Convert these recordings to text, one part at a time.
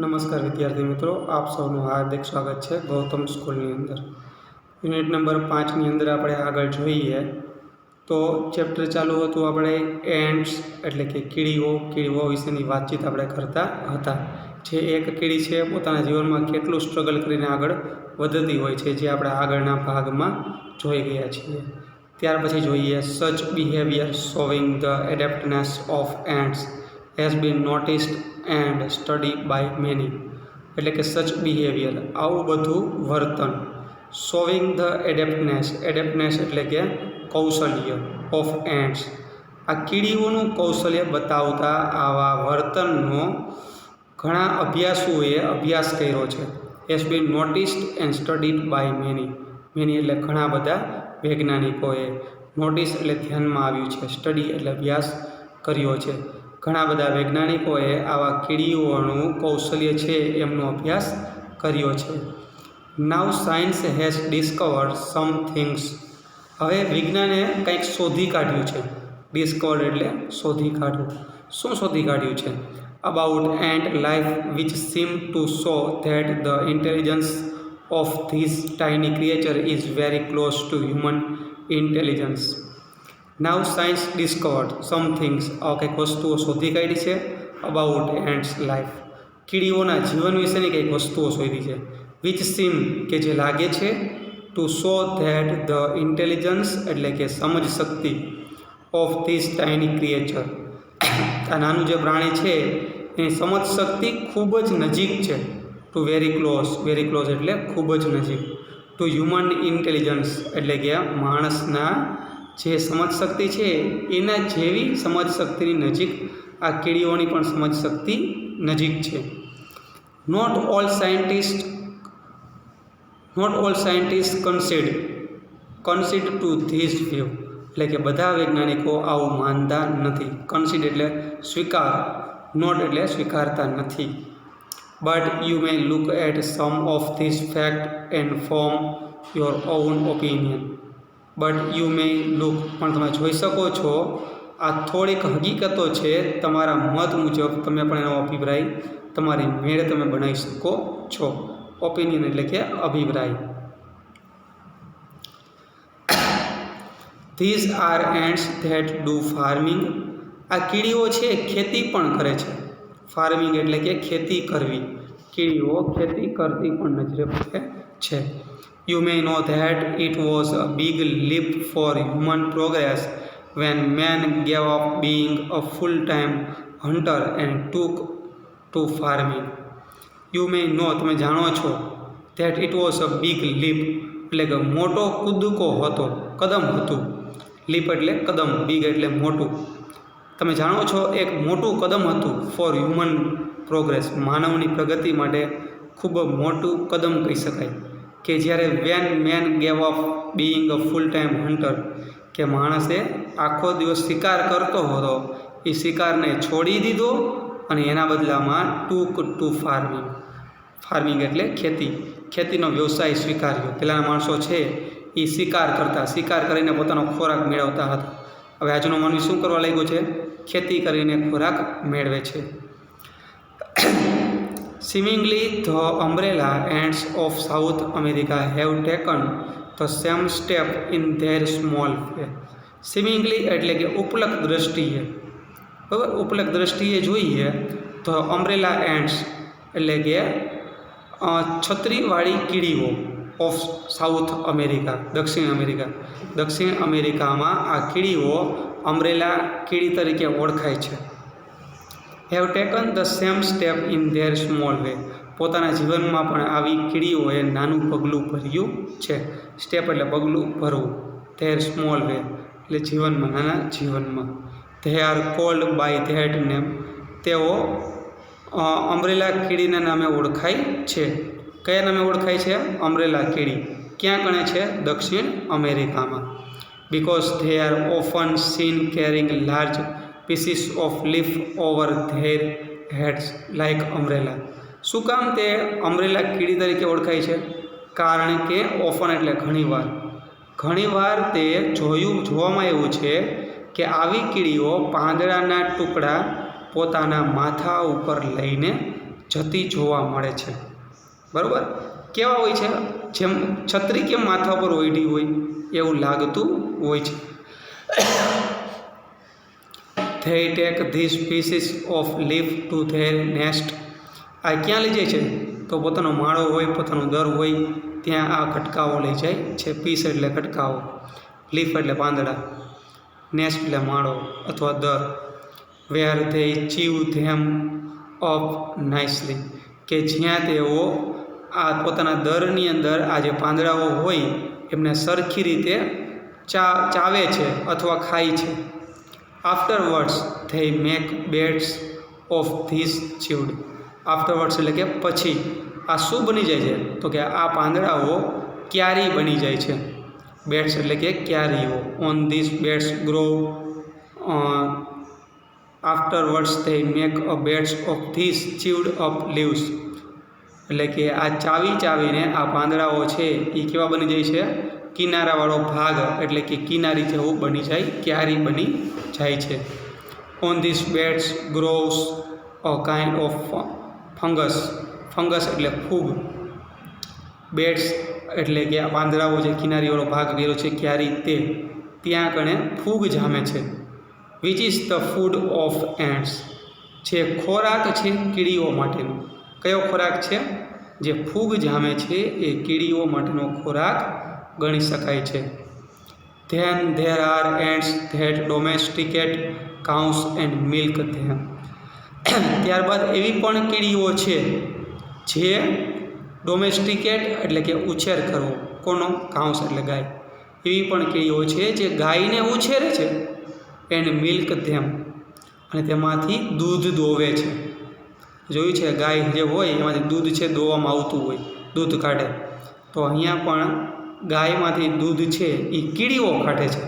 નમસ્કાર વિદ્યાર્થી મિત્રો, આપ સૌનું હાર્દિક સ્વાગત છે ગૌતમ સ્કૂલની અંદર. યુનિટ નંબર 5ની અંદર આપણે આગળ જોઈએ તો ચેપ્ટર ચાલુ હતું આપણે એન્ટ્સ એટલે કે કીડીઓ વિશેની વાતચીત આપણે કરતા હતા. જે એક કીડી છે પોતાના જીવનમાં કેટલું સ્ટ્રગલ કરીને આગળ વધતી હોય છે, જે આપણે આગળના ભાગમાં જોઈ ગયા છીએ. ત્યાર પછી જોઈએ such behaviour showing the adeptness of ants has been noticed and study by many. એટલે કે સચ બિહેવિયર, આવું બધું વર્તન, શોવિંગ ધ એડેપ્ટનેસ એટલે કે કૌશલ્ય, ઓફ એન્ટ્સ, આ કીડીઓનું કૌશલ્ય બતાવતા આવા વર્તનનો ઘણા અભ્યાસુઓએ અભ્યાસ કર્યો છે. Has been noticed and studied by many એટલે ઘણા બધા વૈજ્ઞાનિકોએ, નોટિસ એટલે ધ્યાનમાં આવ્યું છે, સ્ટડી એટલે અભ્યાસ કર્યો છે. ઘણા બધા વૈજ્ઞાનિકોએ આવા કીડીઓનું કૌશલ્ય છે એમનો અભ્યાસ કર્યો છે. Now science has discovered some things. હવે વિજ્ઞાને કંઈક શોધી કાઢ્યું છે. ડિસ્કવર્ડ એટલે શોધી કાઢવું. શું શોધી કાઢ્યું છે? About ant life which seem to show that the intelligence of this tiny creature is very close to human intelligence. Now science discovered some things, આવા કંઈક વસ્તુઓ શોધી કાઢી છે. અબાઉટ એન્ટ્સ લાઈફ, કીડીઓના જીવન વિશેની કંઈક વસ્તુઓ શોધી છે. વિચ સીમ, કે જે લાગે છે, two show that the intelligence એટલે કે સમજ શક્તિ, ઓફ ધીસ ટાઇની ક્રિએચર, આ નાનું જે પ્રાણી છે એની સમજ શક્તિ ખૂબ જ નજીક છે. ટુ વેરી ક્લોઝ એટલે ખૂબ જ નજીક. ટુ હ્યુમન ઇન્ટેલિજન્સ એટલે કે માણસના જે સમજ શક્તિ છે એના જેવી સમજ શક્તિની નજીક આ કીડીઓની પણ સમજ શક્તિ નજીક છે. Not all scientist concede to this view, એટલે કે બધા વૈજ્ઞાનિકો આવું માનતા નથી. કન્સીડ એટલે સ્વીકાર, નોટ એટલે સ્વીકારતા નથી. But you may look at some of this fact and form your own opinion. But you may look, પણ તમે જોઈ શકો છો, આ થોડીક હકીકતો છે, તમારા મત મુજબ તમે પણ એનો અભિપ્રાય તમારી મેળે તમે બનાવી શકો છો. ઓપિનિયન એટલે કે અભિપ્રાય. These are ants that do farming. આ કીડીઓ છે ખેતી પણ કરે છે. ફાર્મિંગ એટલે કે ખેતી કરવી. કીડીઓ ખેતી કરતી પણ નજરે પડે છે. You may know that it was a big leap for human progress when man gave up being a full-time hunter and took to farming. You may know, તમે જાણો છો, that it was a big leap એટલે કે મોટો કૂદકો હતો, કદમ હતું. લીપ એટલે કદમ, બિગ એટલે મોટું. તમે જાણો છો એક મોટું કદમ હતું ફોર હ્યુમન પ્રોગ્રેસ, માનવની પ્રગતિ માટે ખૂબ મોટું કદમ કહી શકાય. કે જ્યારે when man gave up being a full time hunter, કે માણસે આખો દિવસ શિકાર કરતો હતો, એ શિકારને છોડી દીધો અને એના બદલામાં ટુ ફાર્મિંગ એટલે ખેતીનો વ્યવસાય સ્વીકાર્યો. પહેલાંના માણસો છે એ શિકાર કરીને પોતાનો ખોરાક મેળવતા હતા. હવે આજનો માનવી શું કરવા લાગ્યો છે? ખેતી કરીને ખોરાક મેળવે છે. Seemingly, the umbrella ants of South America have taken the same step in their small way. Seemingly એટલે કે ઉપલક દ્રષ્ટિએ, બરાબર, ઉપલક દ્રષ્ટિએ જોઈએ તો અમ્બ્રેલા એન્ટ્સ એટલે કે છત્રીવાળી કીડીઓ ઓફ સાઉથ અમેરિકા, દક્ષિણ અમેરિકામાં આ કીડીઓ અમ્બ્રેલા કીડી તરીકે ઓળખાય છે. Have taken the same step in their small way, પોતાના જીવનમાં પણ આવી કીડીઓએ નાનું પગલું ભર્યું છે. સ્ટેપ એટલે પગલું ભરવું. ધેર સ્મોલ વે એટલે જીવનમાં, નાના જીવનમાં. They are called by that name, તેઓ અમ્બ્રેલા કીડીના નામે ઓળખાય છે. કયા નામે ઓળખાય છે? અમ્બ્રેલા કીડી. ક્યાં ગણે છે? દક્ષિણ અમેરિકામાં. Because they are often seen carrying large pieces of leaf over their heads like umbrella. શું કામ તે અમ્બ્રેલા કીડી તરીકે ઓળખાય છે? કારણ કે ઓફન એટલે ઘણીવાર તે જોવામાં એવું છે કે આવી કીડીઓ પાંદડાના ટુકડા પોતાના માથા ઉપર લઈને જતી જોવા મળે છે. બરાબર? કેવા હોય છે? જેમ છત્રી કેમ માથા પર ઓઢી હોય એવું લાગતું હોય છે. They take these pieces of leaf to their nest. આ ક્યાં લઈ જાય છે? તો પોતાનો માળો હોય, પોતાનો દર હોય ત્યાં આ કટકાઓ લઈ જાય છે. પીસ એટલે કટકાઓ, લીફ એટલે પાંદડા, નેસ્ટ એટલે માળો અથવા દર. Where they chew them up nicely, કે જ્યાં તેઓ આ પોતાના દરની અંદર આ જે પાંદડાઓ હોય એમને સરખી રીતે ચાવે છે અથવા ખાય છે. Afterwards they make beds of these chewed. Afterwards એટલે કે પછી આ શું બની જાય છે? તો કે આ પાંદડાઓ ક્યારી બની જાય છે. બેડ્સ એટલે કે ક્યારીઓ. On these beds grow afterwards they make a beds of these chewed up leaves. એટલે કે આ ચાવીને આ પાંદડાઓ છે એ કેવા બની જાય છે? કિનારાવાળો ભાગ એટલે કે કિનારી જેવું બની જાય, ક્યારી બની જાય છે. On these beds grows a kind of fungus. Fungus એટલે ફૂગ. બેડ્સ એટલે કે આ પાંદડાઓ જે કિનારીવાળો ભાગ ઘેરો છે ક્યારી તે, ત્યાં કણે ફૂગ જામે છે. Which is the food of ants. જે ખોરાક છે કીડીઓ માટેનો. કયો ખોરાક છે? જે ફૂગ જામે છે એ કીડીઓ માટેનો ખોરાક ગણી શકાય છે. Then there are ants that domesticate cows and milk them. ત્યારબાદ એવી પણ કીડીઓ છે જે ડોમેસ્ટિકેટ એટલે કે ઉછેર કરવો, કોનો? કાઉસ એટલે ગાય. એવી પણ કીડીઓ છે જે ગાયને ઉછેરે છે. એન્ડ મિલ્ક ધેમ, અને તેમાંથી દૂધ દોવે છે. જોયું છે ગાય જે હોય એમાંથી દૂધ છે દોવામાં આવતું હોય, દૂધ કાઢે. તો અહીંયા પણ ગાયમાંથી દૂધ છે એ કીડીઓ કાઢે છે.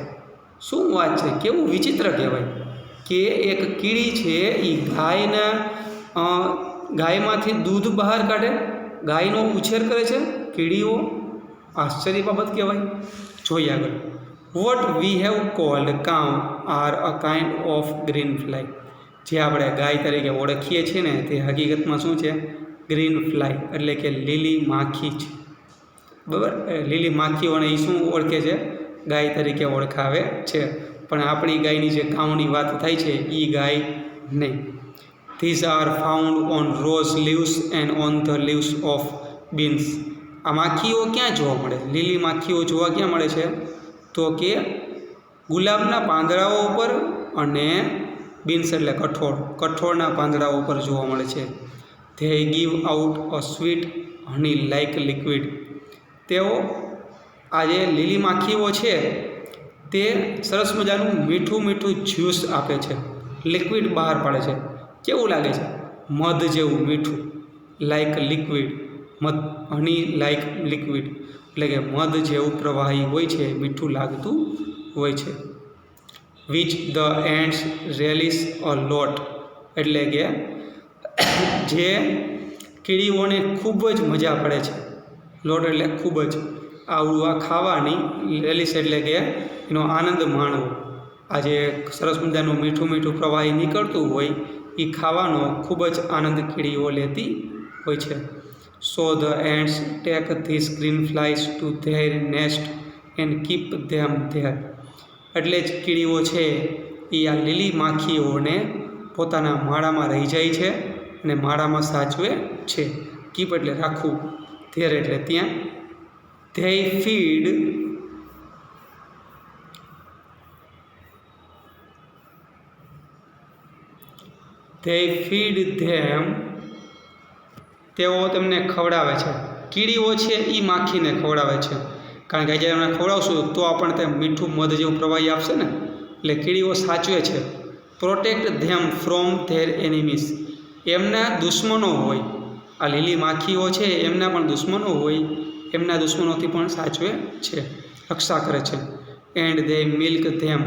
શું વાત છે! કેવું વિચિત્ર કહેવાય કે એક કીડી છે એ ગાયમાંથી દૂધ બહાર કાઢે, ગાયનો ઉછેર કરે છે કીડીઓ. આશ્ચર્ય બાબત કહેવાય. જોઈએ આગળ. What we have called cow are a kind of green fly. જે આપણે ગાય તરીકે ઓળખીએ છીએ ને તે હકીકતમાં શું છે? ગ્રીન ફ્લાય એટલે કે લીલી માખી છે. બરાબર? લીલી માખીઓને એ શું ઓળખે છે? ગાય તરીકે ઓળખાવે છે. પણ આપણી ગાયની જે કાઉની વાત થાય છે એ ગાય નહીં. These are found on rose leaves and on the leaves of beans. આ માખીઓ ક્યાં જોવા મળે? લીલી માખીઓ જોવા ક્યાં મળે છે? તો કે ગુલાબના પાંદડાઓ ઉપર અને બીન્સ એટલે કઠોળ, કઠોળના પાંદડાઓ ઉપર જોવા મળે છે. They give out a sweet honey like liquid. તેઓ આ જે લીલી માખીઓ છે તે સરસ મજાનું મીઠું જ્યુસ આપે છે, લિક્વિડ બહાર પાડે છે. કેવું લાગે છે? મધ જેવું મીઠું. લાઇક લિક્વિડ, મધ, હની લાઇક લિક્વિડ એટલે કે મધ જેવું પ્રવાહી હોય છે, મીઠું લાગતું હોય છે. વિચ ધ એન્ડ્સ રેલિશ અ લોટ એટલે કે જે કીડીઓને ખૂબ જ મજા પડે છે. લોટ એટલે ખૂબ જ. આવડું આ ખાવાની, રેલિશ એટલે કે એનો આનંદ માણવો. આ જે સરસ મજાનું મીઠું પ્રવાહી નીકળતું હોય એ ખાવાનો ખૂબ જ આનંદ કીડીઓ લેતી હોય છે. So the ants take this green flies to their nest and keep them there. એટલે જ કીડીઓ છે એ આ લીલી માખીઓને પોતાના માળામાં રહી જાય છે અને માળામાં સાચવે છે. કીપ એટલે રાખવું, ધેર એટલે ત્યાં. They feed them. તેઓ તેમને ખવડાવે છે. કીડીઓ છે એ માખીને ખવડાવે છે. કારણ કે જ્યારે એમને ખવડાવશું તો આપણને તે મીઠું મધ જેવું પ્રવાહી આપશે ને, એટલે કીડીઓ સાચવે છે. Protect them from there enemies. એમના દુશ્મનો હોય, આ લીલી માખીઓ છે એમના પણ દુશ્મનો હોય, એમના દુશ્મનોથી પણ સાચવે છે, રક્ષા કરે છે. And they milk them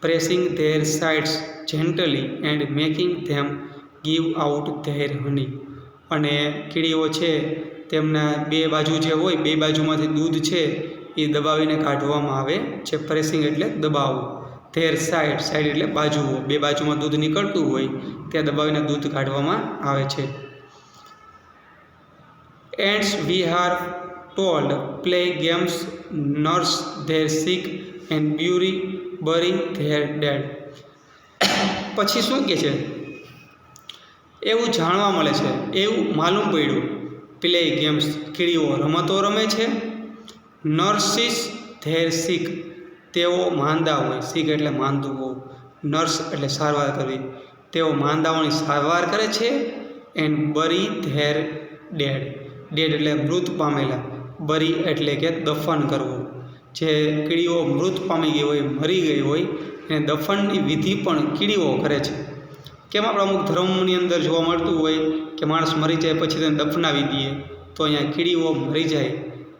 pressing their sides gently and making them give out their honey. અને કીડીઓ છે તેમના બે બાજુ જે હોય, બે બાજુમાંથી દૂધ છે એ દબાવીને કાઢવામાં આવે છે. પ્રેસિંગ એટલે દબાવવું. ધેર સાઇડ એટલે બાજુઓ, બે બાજુમાં દૂધ નીકળતું હોય ત્યાં દબાવીને દૂધ કાઢવામાં આવે છે. Ants we are told play games, nurse their sick and bury their dead. પછી શું કહે છે, એવું જાણવા મળે છે, એવું માલુમ પડ્યું, પ્લે ગેમ્સ કીડીઓ રમતો રમે છે, નર્સિસ ધેર સિક તેઓ માંદા હોય, સિક એટલે માંદું હોવું, નર્સ એટલે સારવાર કરવી, તેઓ માંદાઓની સારવાર કરે છે, એન્ડ બરી ધેર ડેડ, ડેડ એટલે મૃત પામેલા, બરી એટલે કે દફન કરવું. જે કીડીઓ મૃત પામી ગઈ હોય, મરી ગઈ હોય એને દફનની વિધિ પણ કીડીઓ કરે છે. કેમ આપણા અમુક ધર્મની અંદર જોવા મળતું હોય કે માણસ મરી જાય પછી તેને દફનાવી દઈએ, તો અહીંયા કીડીઓ મરી જાય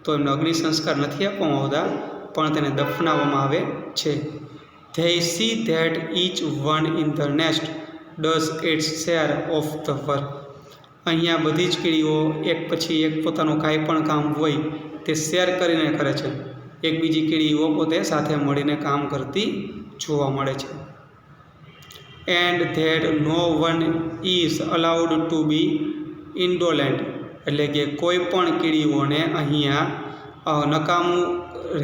તો એમને અગ્નિ સંસ્કાર નથી આપવામાં આવતા, પણ તેને દફનાવવામાં આવે છે. They see that each one in the nest does its share of the work. અહીંયા બધી જ કીડીઓ એક પછી એક પોતાનું કાંઈ પણ કામ હોય તે શેર કરીને કરે છે. એક બીજી કીડીઓ પોતે સાથે મળીને કામ કરતી જોવા મળે છે. And that no one is allowed to be indolent, એટલે કે કોઈ પણ કીડીઓને અહીંયા નકામું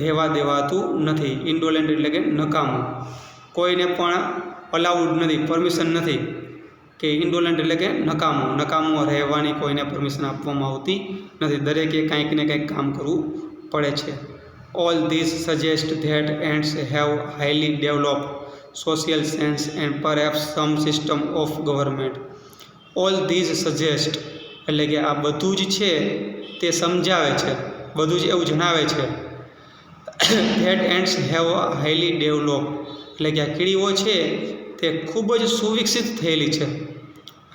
રહેવા દેવાતું નથી. ઇન્ડોલેન્ટ એટલે કે નકામું, કોઈને પણ અલાઉડ નથી, પરમિશન નથી, કે ઇન્ડોલેન્ટ એટલે કે નકામું રહેવાની કોઈને પરમિશન આપવામાં આવતી નથી. દરેકે કંઈક ને કંઈક કામ કરવું પડે છે. All this suggest that ants have highly developed social sense and perhaps some system of government. All these suggest એટલે કે આ બધું જ છે તે સમજાવે છે, બધું જ એવું જણાવે છે. that ants have highly developed એટલે કે આ કીડીઓ છે તે ખૂબ જ સુવિકસિત થયેલી છે.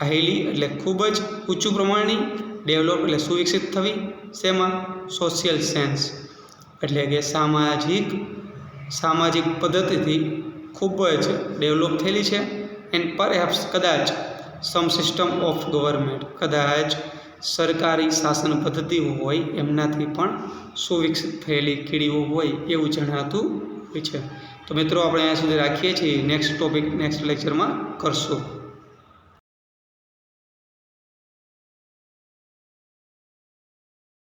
હાઈલી એટલે ખૂબ જ ઊંચું પ્રમાણની, ડેવલપ એટલે સુવિકસિત થવી, શેમાં? સોશિયલ સેન્સ એટલે કે સામાજિક પદ્ધતિથી ખૂબ જ ડેવલપ થયેલી છે. એન્ડ પરહેપ્સ કદાચ સમ સિસ્ટમ ઓફ ગવર્મેન્ટ, કદાચ સરકારી શાસન પદ્ધતિ હોય એમનાથી પણ સુવિકસિત થયેલી કીડીઓ હોય એવું જણાતું હોય છે. તો મિત્રો આપણે અહીંયા સુધી રાખીએ છીએ. નેક્સ્ટ ટોપિક નેક્સ્ટ લેક્ચરમાં કરશું.